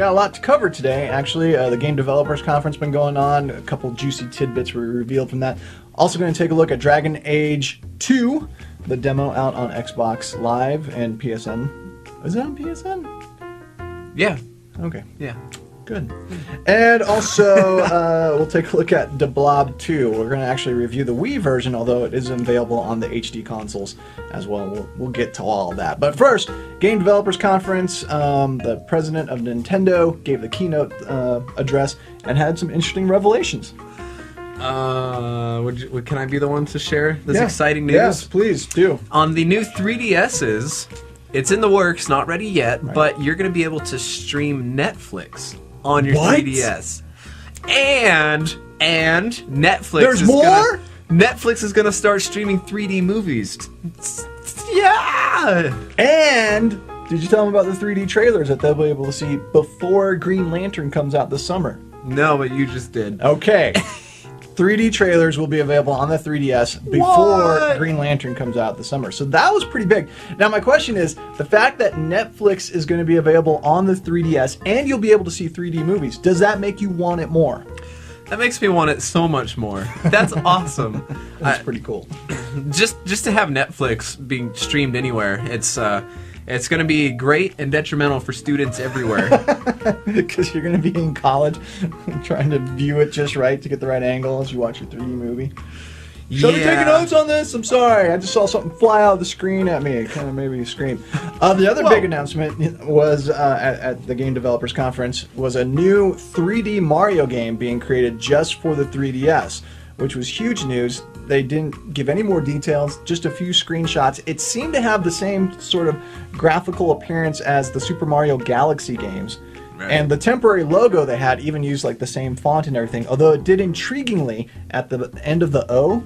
got a lot to cover today, actually. The Game Developers Conference been going on. A couple juicy tidbits were revealed from that. Also going to take a look at Dragon Age 2, the demo out on Xbox Live and PSN. Is it on PSN? Yeah. Okay. Yeah. Good. And also, we'll take a look at Blob 2. We're going to actually review the Wii version, although it is available on the HD consoles as well. We'll get to all of that. But first, Game Developers Conference. The president of Nintendo gave the keynote address and had some interesting revelations. Can I be the one to share this exciting news? Yes, please do. On the new 3DSs, it's in the works, not ready yet, but you're going to be able to stream Netflix on your 3DS. And Netflix There's more? Netflix is going to start streaming 3D movies. Yeah! And did you tell them about the 3D trailers that they'll be able to see before Green Lantern comes out this summer? No, but you just did. Okay. 3D trailers will be available on the 3DS before Green Lantern comes out this summer. So that was pretty big. Now my question is, the fact that Netflix is going to be available on the 3DS and you'll be able to see 3D movies, does that make you want it more? That makes me want it so much more. That's awesome. That's pretty cool. Just to have Netflix being streamed anywhere, it's going to be great and detrimental for students everywhere. Because you're going to be in college trying to view it just right to get the right angle as you watch your 3D movie. Should have taken notes on this. I'm sorry. I just saw something fly out of the screen at me. It kind of made me scream. The other big announcement was at the Game Developers Conference was a new 3D Mario game being created just for the 3DS, which was huge news. They didn't give any more details, just a few screenshots. It seemed to have the same sort of graphical appearance as the Super Mario Galaxy games. Right. And the temporary logo they had even used like the same font and everything, although it did intriguingly, at the end of the O,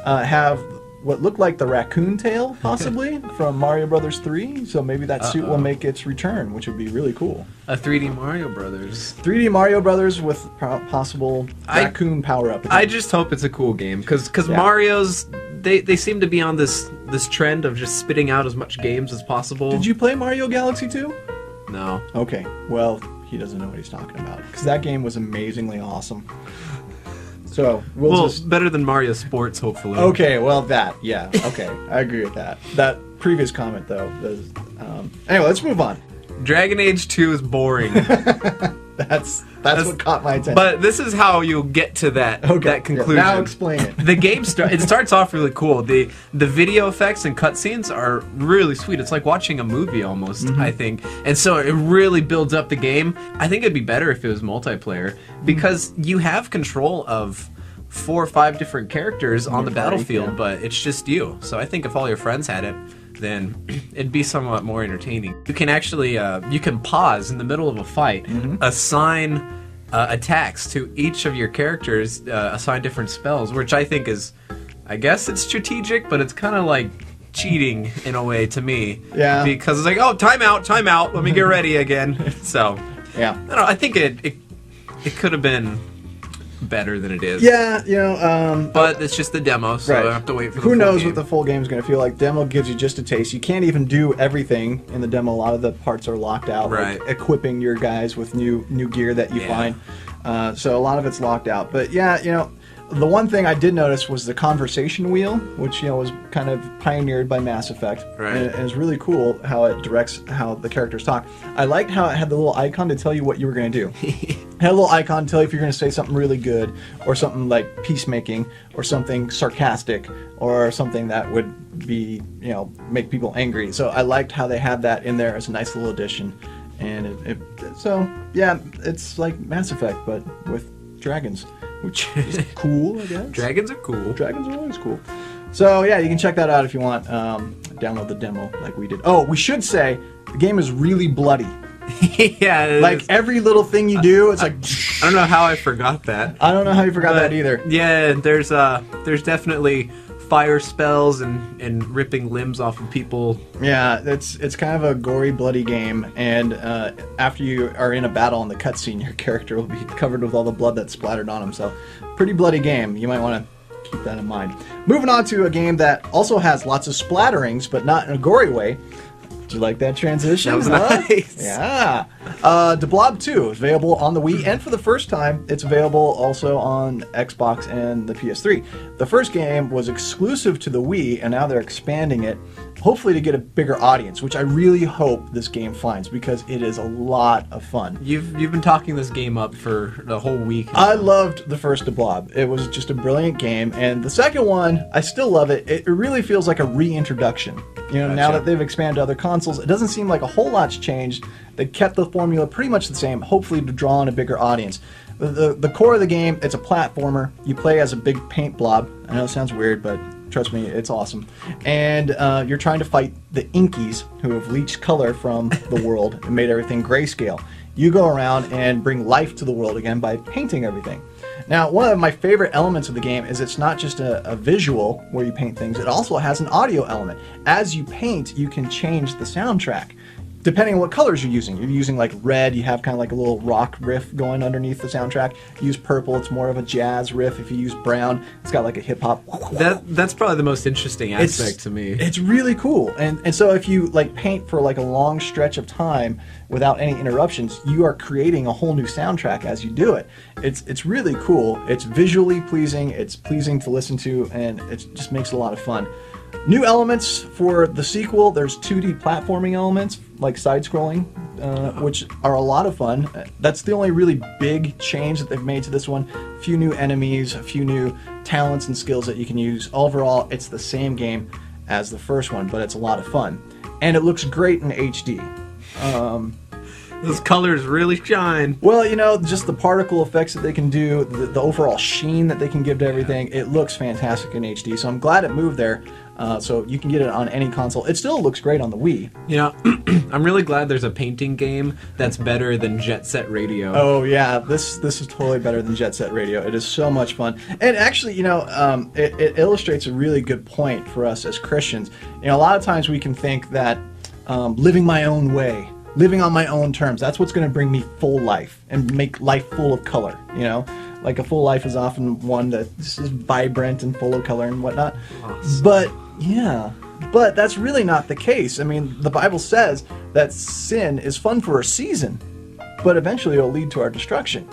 have what looked like the raccoon tail, possibly, from Mario Brothers 3. So maybe that suit will make its return, which would be really cool. A 3D Mario Brothers. 3D Mario Brothers with possible raccoon power-up. I just hope it's a cool game, because Mario's, they seem to be on this trend of just spitting out as much games as possible. Did you play Mario Galaxy 2? No. Okay, well, he doesn't know what he's talking about, because that game was amazingly awesome. So better than Mario Sports, hopefully. Okay, well okay, I agree with that. That previous comment though, anyway, let's move on. Dragon Age 2 is boring. That's what caught my attention. But this is how you'll get to that conclusion. Yeah, now explain it. The game starts off really cool. The video effects and cutscenes are really sweet. It's like watching a movie almost, I think. And so it really builds up the game. I think it'd be better if it was multiplayer, because you have control of 4 or 5 different characters on the battlefield, but it's just you. So I think if all your friends had it, then it'd be somewhat more entertaining. You can actually you can pause in the middle of a fight, assign attacks to each of your characters, assign different spells, which I think is, I guess it's strategic, but it's kind of like cheating in a way to me. Yeah. Because it's like, oh, time out, let me get ready again. So, yeah. I don't know, I think it could have been better than it is. Yeah, but it's just the demo, so I have to wait for the full Who knows game. what the full game is going to feel like. Demo gives you just a taste. You can't even do everything in the demo. A lot of the parts are locked out, like equipping your guys with new gear that you find. So a lot of it's locked out. But yeah, the one thing I did notice was the conversation wheel, which was kind of pioneered by Mass Effect. Right. And it's really cool how it directs how the characters talk. I liked how it had the little icon to tell you what you were going to do. It had a little icon to tell you if you're going to say something really good, or something like peacemaking, or something sarcastic, or something that would be, make people angry. So I liked how they had that in there as a nice little addition. And so yeah, it's like Mass Effect, but with dragons. Which is cool, I guess. Dragons are cool. Dragons are always cool. So yeah, you can check that out if you want. Download the demo like we did. Oh, we should say the game is really bloody. Yeah, like every little thing you do, it's like. I don't know how I forgot that. I don't know how you forgot that either. Yeah, there's definitely fire spells and ripping limbs off of people. Yeah, it's kind of a gory, bloody game, and after you are in a battle in the cutscene, your character will be covered with all the blood that's splattered on him. So, pretty bloody game. You might want to keep that in mind. Moving on to a game that also has lots of splatterings, but not in a gory way. Did you like that transition? That was huh? nice. Yeah. The Blob 2 is available on the Wii, and for the first time, it's available also on Xbox and the PS3. The first game was exclusive to the Wii, and now they're expanding it, hopefully to get a bigger audience, which I really hope this game finds, because it is a lot of fun. You've been talking this game up for the whole week. I loved the first The Blob. It was just a brilliant game, and the second one, I still love it. It really feels like a reintroduction. You know, now that they've expanded to other consoles, it doesn't seem like a whole lot's changed. They kept the formula pretty much the same, hopefully to draw in a bigger audience. The core of the game, it's a platformer. You play as a big paint blob. I know it sounds weird, but trust me, it's awesome. And you're trying to fight the Inkies, who have leached color from the world and made everything grayscale. You go around and bring life to the world again by painting everything. Now, one of my favorite elements of the game is it's not just a visual where you paint things, it also has an audio element. As you paint, you can change the soundtrack. Depending on what colors you're using. You're using like red, you have kind of like a little rock riff going underneath the soundtrack. You use purple, it's more of a jazz riff. If you use brown, it's got like a hip hop. That's probably the most interesting aspect to me. It's really cool. And so if you like paint for like a long stretch of time without any interruptions, you are creating a whole new soundtrack as you do it. It's really cool. It's visually pleasing, it's pleasing to listen to, and it just makes it a lot of fun. New elements for the sequel, there's 2D platforming elements, like side-scrolling, which are a lot of fun. That's the only really big change that they've made to this one. A few new enemies, a few new talents and skills that you can use. Overall, it's the same game as the first one, but it's a lot of fun. And it looks great in HD. Those colors really shine. Well, you know, just the particle effects that they can do, the overall sheen that they can give to everything, it looks fantastic in HD. So I'm glad it moved there. So you can get it on any console. It still looks great on the Wii. Yeah, I'm really glad there's a painting game that's better than Jet Set Radio. Oh yeah, this is totally better than Jet Set Radio. It is so much fun. And actually, you know, it illustrates a really good point for us as Christians. You know, a lot of times we can think that living my own way, living on my own terms, that's what's going to bring me full life and make life full of color, you know? Like a full life is often one that is vibrant and full of color and whatnot. Awesome. But that's really not the case. I mean, the Bible says that sin is fun for a season, but eventually it'll lead to our destruction.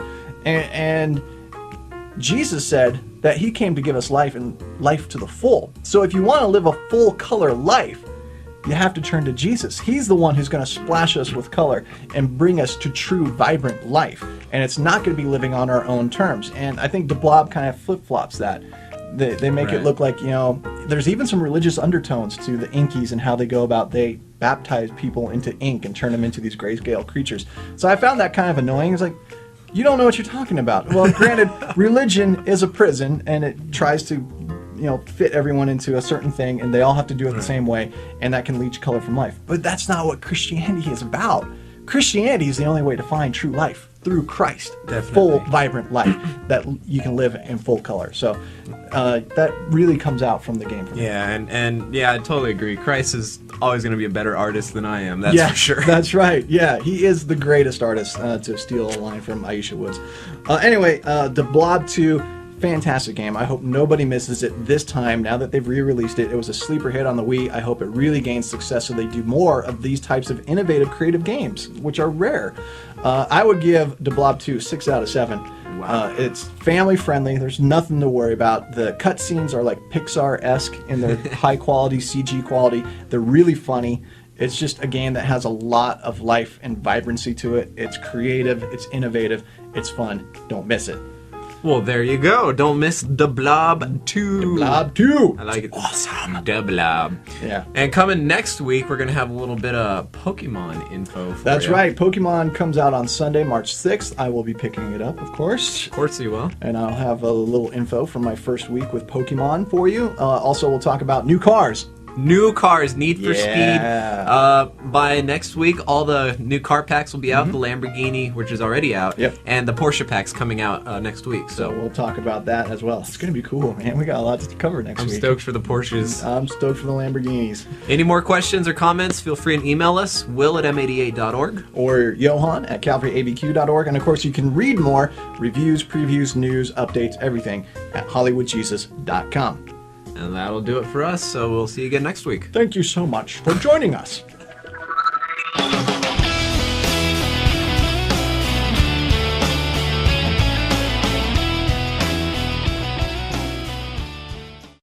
And Jesus said that he came to give us life and life to the full. So if you want to live a full color life, you have to turn to Jesus. He's the one who's going to splash us with color and bring us to true, vibrant life. And it's not going to be living on our own terms. And I think the Blob kind of flip-flops that. They make it look like, you know, there's even some religious undertones to the Inkies and how they go about, they baptize people into ink and turn them into these grayscale creatures. So I found that kind of annoying. It's like, you don't know what you're talking about. Well, granted, religion is a prison, and it tries to, you know, fit everyone into a certain thing, and they all have to do it the same way, and that can leach color from life. But that's not what Christianity is about. Christianity is the only way to find true life, through Christ. Definitely. Full, vibrant life that you can live in full color. So that really comes out from the game for me. Yeah, and yeah, I totally agree. Christ is always going to be a better artist than I am, that's for sure. That's right. Yeah, he is the greatest artist, to steal a line from Aisha Woods. Anyway, The Blob 2, fantastic game. I hope nobody misses it this time. Now that they've re-released it, it was a sleeper hit on the Wii. I hope it really gains success so they do more of these types of innovative, creative games, which are rare. I would give The Blob 2 6 out of 7. Wow. It's family friendly. There's nothing to worry about. The cutscenes are like Pixar-esque in their high quality CG quality. They're really funny. It's just a game that has a lot of life and vibrancy to it. It's creative. It's innovative. It's fun. Don't miss it. Well, there you go. Don't miss The Blob 2. The Blob 2. I like it. Awesome. The Blob. Yeah. And coming next week, we're going to have a little bit of Pokemon info for That's you. right. Pokemon comes out on Sunday, March 6th. I will be picking it up, of course. Of course you will. And I'll have a little info from my first week with Pokemon for you. Also, we'll talk about new cars. New cars, Need for Yeah. Speed. By next week, all the new car packs will be out. The Lamborghini, which is already out. Yep. And the Porsche pack's coming out next week. So we'll talk about that as well. It's going to be cool, man. We got a lot to cover next I'm week. stoked for the Porsches. I'm stoked for the Lamborghinis. Any more questions or comments, feel free and email us, will@m88.org. Or Johan at calvaryabq.org. And of course, you can read more reviews, previews, news, updates, everything at hollywoodjesus.com. And that'll do it for us, so we'll see you again next week. Thank you so much for joining us.